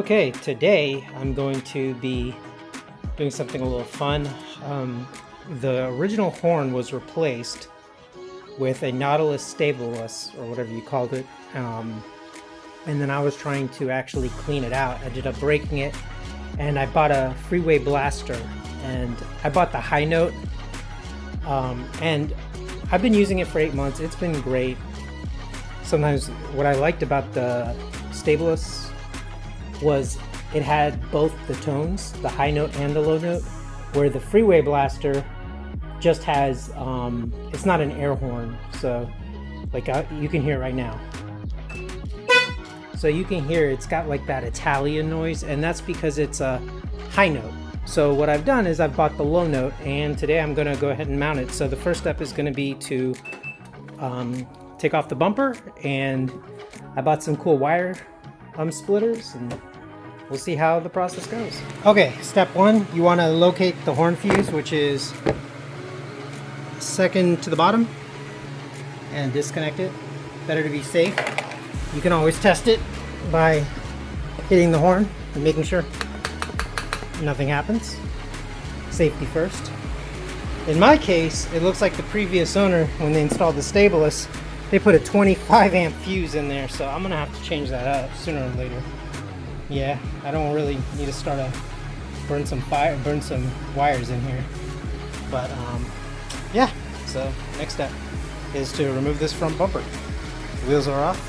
Okay, today I'm going to be doing something a little fun. The original horn was replaced with a Nautilus Stabilus, or whatever you called it, and then I was trying to actually clean it out. I ended up breaking it, and I bought a Freeway blaster, and I bought the high note, and I've been using it for 8 months. It's been great. Sometimes what I liked about the Stabilus was it had both the tones, the high note and the low note, where the Freeway blaster just has, it's not an air horn, so like you can hear it right now. So you can hear it's got like that Italian noise, and that's because it's a high note. So what I've done is I've bought the low note, and today I'm going to go ahead and mount it. So the first step is going to be to take off the bumper, and I bought some cool wire splitters, and we'll see how the process goes. Okay, step one, you want to locate the horn fuse, which is second to the bottom, and disconnect it. Better to be safe. You can always test it by hitting the horn and making sure nothing happens. Safety first. In my case, it looks like the previous owner, when they installed the Stabilus, they put a 25 amp fuse in there, so I'm gonna have to change that up sooner or later. Yeah, I don't really need to start burn some wires in here. But yeah, so next step is to remove this front bumper. The wheels are off.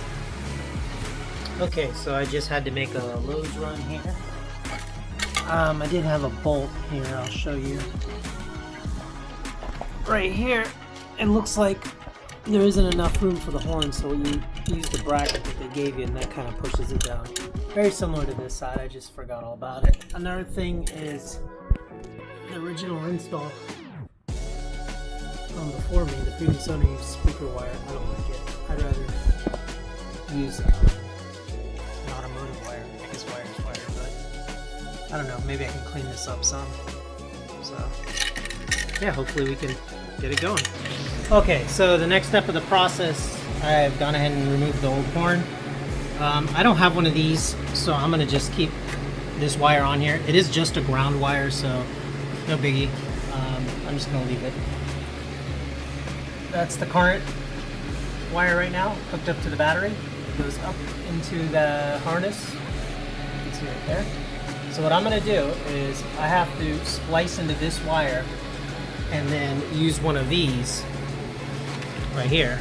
Okay, so I just had to make a Lowe's run here. I did have a bolt here, I'll show you. Right here, it looks like there isn't enough room for the horn, so you use the bracket that they gave you, and that kind of pushes it down. Very similar to this side, I just forgot all about it. Another thing is the original install before me, the previous owner used speaker wire. I don't like it. I'd rather use an automotive wire. I guess wire is wire, but I don't know, maybe I can clean this up some. So yeah, hopefully we can get it going. Okay, so the next step of the process, I've gone ahead and removed the old horn. I don't have one of these, so I'm gonna just keep this wire on here. It is just a ground wire, so no biggie. I'm just gonna leave it. That's the current wire right now, hooked up to the battery. It goes up into the harness. You can see right there. So what I'm gonna do is I have to splice into this wire and then use one of these right here,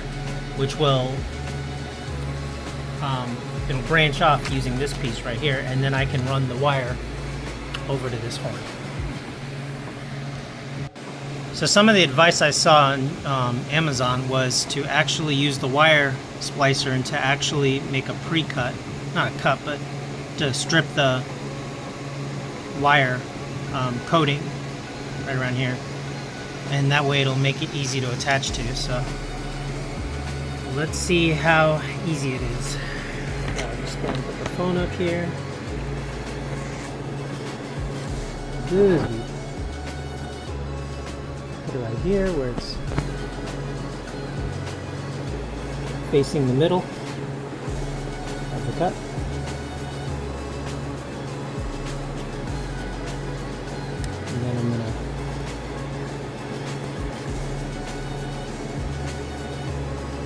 which will it'll branch off using this piece right here, and then I can run the wire over to this horn. So some of the advice I saw on Amazon was to actually use the wire splicer and to actually make a pre-cut, not a cut, but to strip the wire coating right around here, and that way it'll make it easy to attach to. So let's see how easy it is. I'm just going to put the phone up here. Good. Put it right here where it's facing the middle of the cut. And then I'm going to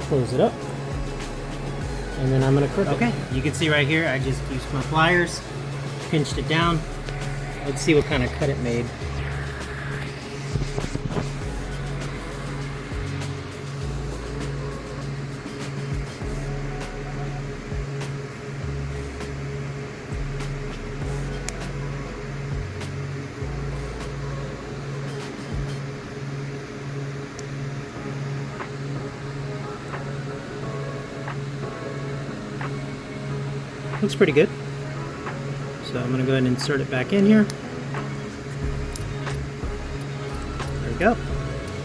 close it up, and then I'm going to clip it. Okay, you can see right here I just used my pliers, pinched it down. Let's see what kind of cut it made. Looks pretty good. So I'm going to go ahead and insert it back in here. There we go.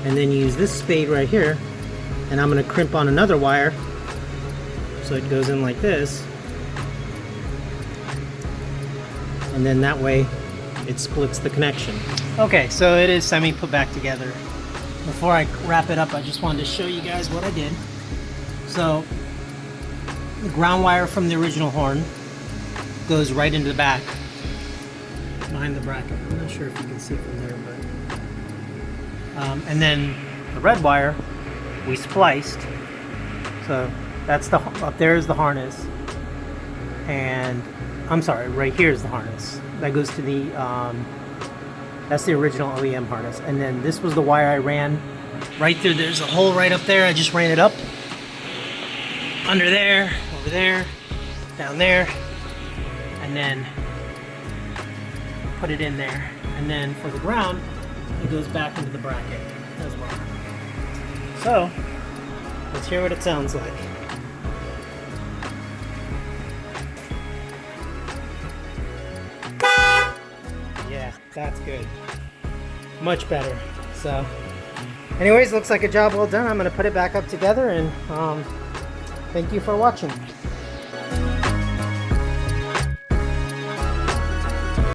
And then use this spade right here, and I'm going to crimp on another wire so it goes in like this. And then that way it splits the connection. Okay, so it is semi put back together. Before I wrap it up, I just wanted to show you guys what I did. So the ground wire from the original horn goes right into the back, behind the bracket. I'm not sure if you can see from there, but and then the red wire we spliced. So that's the up there is the harness, and I'm sorry, right here is the harness that goes to the that's the original OEM harness, and then this was the wire I ran right through. There's a hole right up there. I just ran it up under there, over there, down there, and then put it in there. And then for the ground, it goes back into the bracket as well. So let's hear what it sounds like. Yeah, that's good. Much better. So anyways, looks like a job well done. I'm going to put it back up together, and thank you for watching.